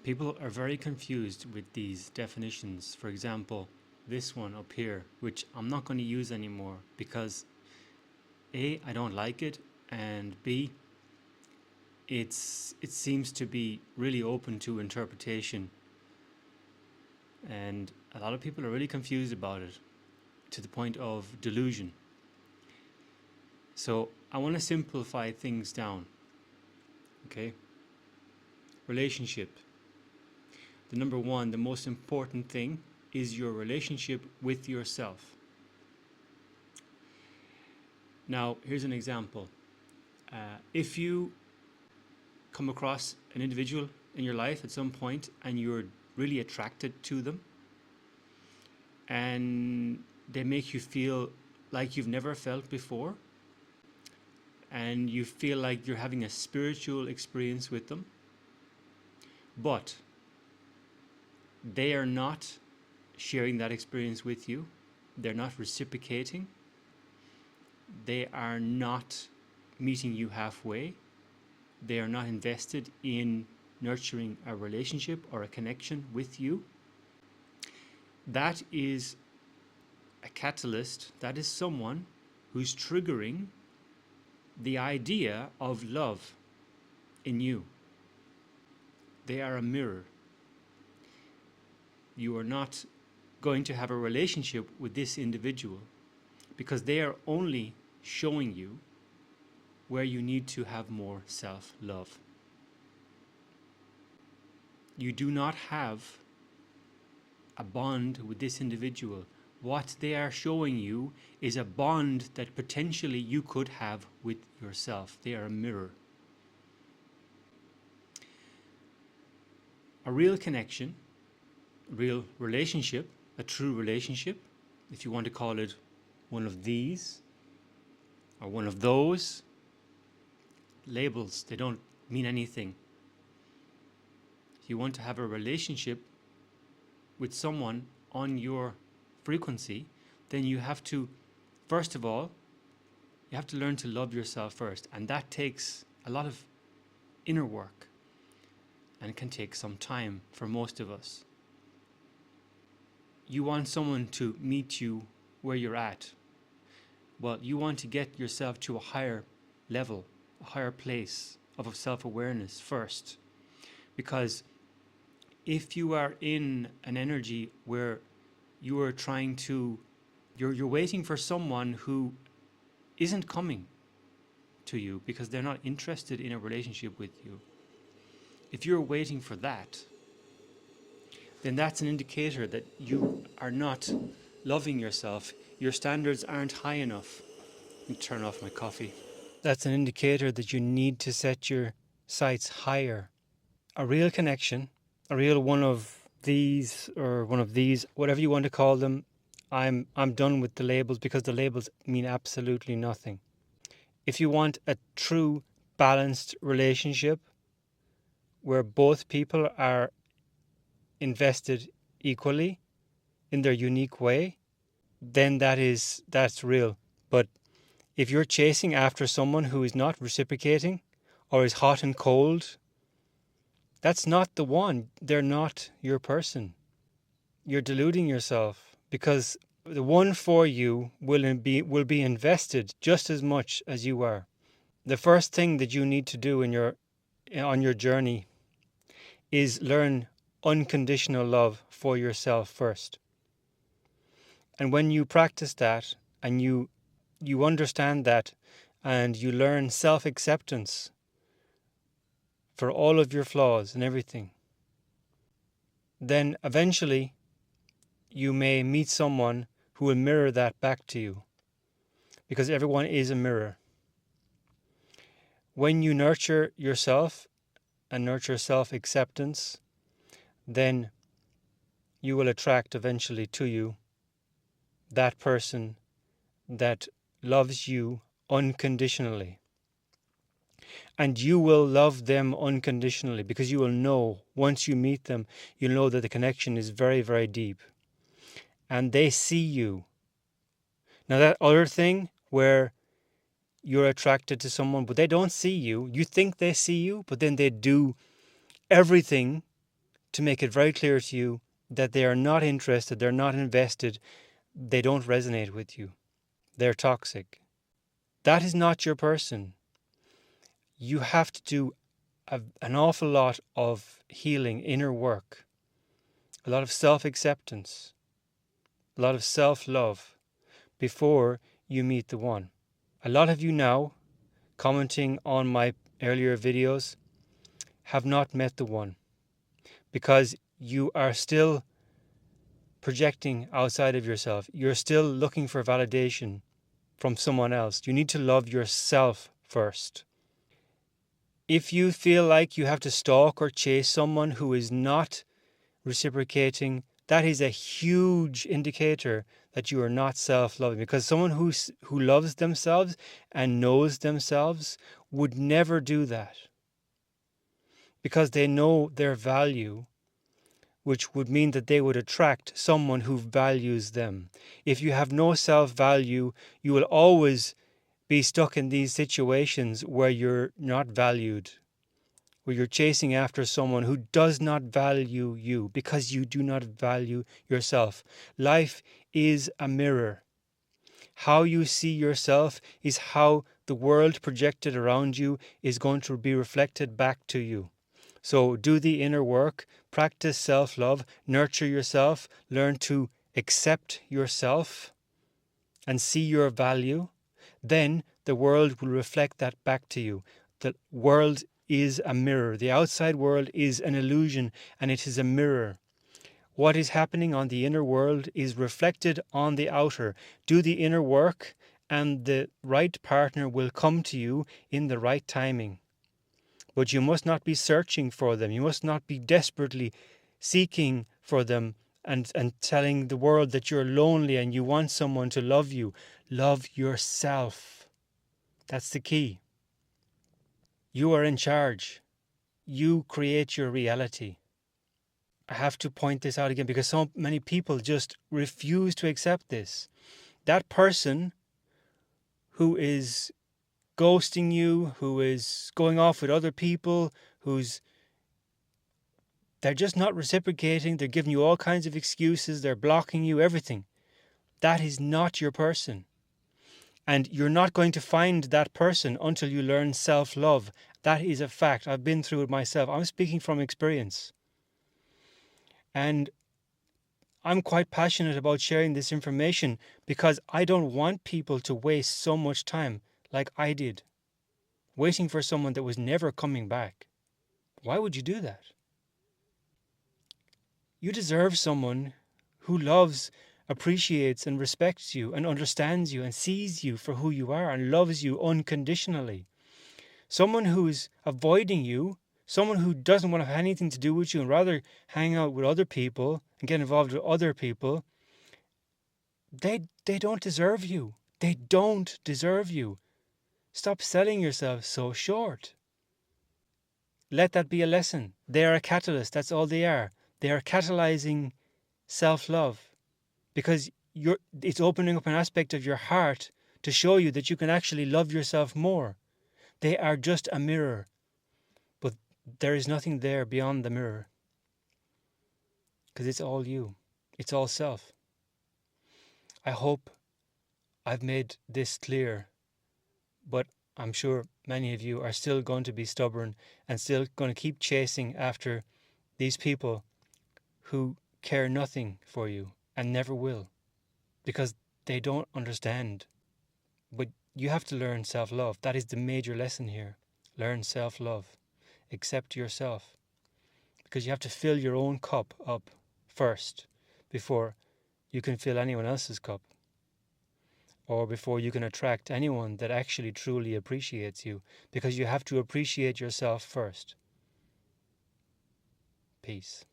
People are very confused with these definitions. For example, this one up here, which I'm not going to use anymore because A, I don't like it, and B, it seems to be really open to interpretation, and a lot of people are really confused about it to the point of delusion. So I want to simplify things down. Okay? Relationship. The number one, the most important thing is your relationship with yourself. Now, here's an example. If you come across an individual in your life at some point and you're really attracted to them and they make you feel like you've never felt before and you feel like you're having a spiritual experience with them, but they are not sharing that experience with you, they're not reciprocating, they are not meeting you halfway, they are not invested in nurturing a relationship or a connection with you, that is a catalyst, that is someone who's triggering the idea of love in you. They are a mirror. You are not going to have a relationship with this individual because they are only showing you where you need to have more self-love. You do not have a bond with this individual. What they are showing you is a bond that potentially you could have with yourself. They are a mirror. A real connection, a real relationship, a true relationship, if you want to call it one of these or one of those, labels, they don't mean anything. If you want to have a relationship with someone on your frequency, then you have to, first of all, you have to learn to love yourself first. And that takes a lot of inner work and it can take some time for most of us. You want someone to meet you where you're at. Well, you want to get yourself to a higher level, a higher place of self-awareness first. Because if you are in an energy where you are trying to, you're waiting for someone who isn't coming to you because they're not interested in a relationship with you. If you're waiting for that, then that's an indicator that you are not loving yourself. Your standards aren't high enough. Let me turn off my coffee. That's an indicator that you need to set your sights higher. A real connection, a real one of these or one of these, whatever you want to call them, I'm done with the labels because the labels mean absolutely nothing. If you want a true balanced relationship where both people are invested equally in their unique way, then that's real. But if you're chasing after someone who is not reciprocating or is hot and cold, that's not the one. They're not your person. You're deluding yourself because the one for you will be invested just as much as you are. The first thing that you need to do on your journey is learn unconditional love for yourself first. And when you practice that and you understand that and you learn self-acceptance for all of your flaws and everything, then eventually you may meet someone who will mirror that back to you, because everyone is a mirror. When you nurture yourself and nurture self-acceptance, then you will attract eventually to you that person that loves you unconditionally. And you will love them unconditionally because you will know, once you meet them, you'll know that the connection is very, very deep. And they see you. Now that other thing where you're attracted to someone, but they don't see you, you think they see you, but then they do everything to make it very clear to you that they are not interested, they're not invested, they don't resonate with you. They're toxic. That is not your person. You have to do an awful lot of healing, inner work, a lot of self-acceptance, a lot of self-love before you meet the one. A lot of you now, commenting on my earlier videos, have not met the one because you are still projecting outside of yourself. You're still looking for validation from someone else. You need to love yourself first. If you feel like you have to stalk or chase someone who is not reciprocating, that is a huge indicator that you are not self-loving, because someone who loves themselves and knows themselves would never do that, because they know their value, which would mean that they would attract someone who values them. If you have no self-value, you will always be stuck in these situations where you're not valued, where you're chasing after someone who does not value you because you do not value yourself. Life is a mirror. How you see yourself is how the world projected around you is going to be reflected back to you. So do the inner work, practice self-love, nurture yourself, learn to accept yourself and see your value. Then the world will reflect that back to you. The world is a mirror. The outside world is an illusion, and it is a mirror. What is happening on the inner world is reflected on the outer. Do the inner work, and the right partner will come to you in the right timing. But you must not be searching for them. You must not be desperately seeking for them and telling the world that you're lonely and you want someone to love you. Love yourself. That's the key. You are in charge. You create your reality. I have to point this out again because so many people just refuse to accept this. That person who is ghosting you, who is going off with other people, they're just not reciprocating, they're giving you all kinds of excuses, they're blocking you, everything. That is not your person. And you're not going to find that person until you learn self-love. That is a fact. I've been through it myself. I'm speaking from experience. And I'm quite passionate about sharing this information because I don't want people to waste so much time like I did, waiting for someone that was never coming back. Why would you do that? You deserve someone who loves, appreciates and respects you and understands you and sees you for who you are and loves you unconditionally. Someone who's avoiding you, someone who doesn't want to have anything to do with you and rather hang out with other people and get involved with other people, they don't deserve you. They don't deserve you. Stop selling yourself so short. Let that be a lesson. They are a catalyst. That's all they are. They are catalyzing self-love, because it's opening up an aspect of your heart to show you that you can actually love yourself more. They are just a mirror, but there is nothing there beyond the mirror, because it's all you. It's all self. I hope I've made this clear, but I'm sure many of you are still going to be stubborn and still going to keep chasing after these people who care nothing for you and never will, because they don't understand. But you have to learn self-love. That is the major lesson here. Learn self-love. Accept yourself, because you have to fill your own cup up first before you can fill anyone else's cup, or before you can attract anyone that actually truly appreciates you, because you have to appreciate yourself first. Peace.